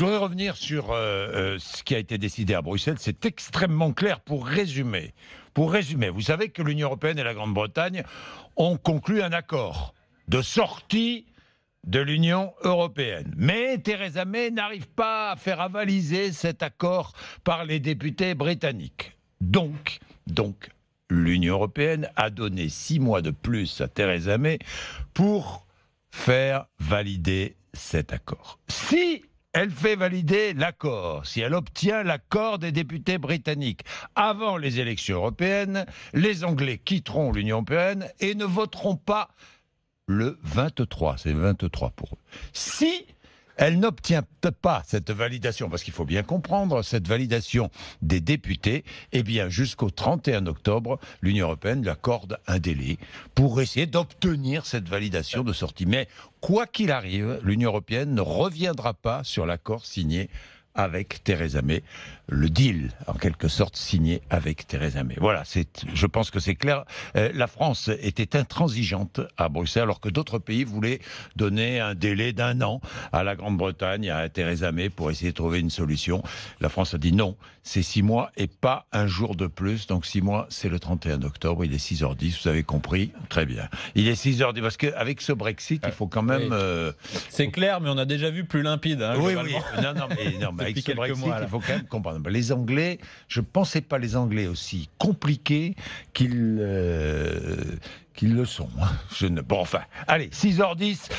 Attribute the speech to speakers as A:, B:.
A: Je voudrais revenir sur ce qui a été décidé à Bruxelles. C'est extrêmement clair pour résumer. Vous savez que l'Union européenne et la Grande-Bretagne ont conclu un accord de sortie de l'Union européenne. Mais Theresa May n'arrive pas à faire avaliser cet accord par les députés britanniques. Donc, l'Union européenne a donné 6 mois de plus à Theresa May pour faire valider cet accord. Si elle fait valider l'accord, si elle obtient l'accord des députés britanniques avant les élections européennes, les Anglais quitteront l'Union européenne et ne voteront pas le 23. C'est 23 pour eux. Si elle n'obtient pas cette validation, parce qu'il faut bien comprendre, cette validation des députés, eh bien, jusqu'au 31 octobre, l'Union européenne lui accorde un délai pour essayer d'obtenir cette validation de sortie. Mais quoi qu'il arrive, l'Union européenne ne reviendra pas sur l'accord signé avec Theresa May, le deal, en quelque sorte, signé avec Theresa May. Voilà, je pense que c'est clair. La France était intransigeante à Bruxelles, alors que d'autres pays voulaient donner un délai d'1 an à la Grande-Bretagne, à Theresa May, pour essayer de trouver une solution. La France a dit non, c'est 6 mois et pas un jour de plus. Donc 6 mois, c'est le 31 octobre, il est 6h10, vous avez compris, très bien. Il est 6h10, parce qu'avec ce Brexit, il faut quand même...
B: C'est clair, mais on a déjà vu plus limpide. Hein,
A: oui. Non, mais avec ce Brexit, il faut quand même comprendre. Les Anglais, je ne pensais pas les Anglais aussi compliqués qu'ils le sont. Bon, enfin, allez, 6h10.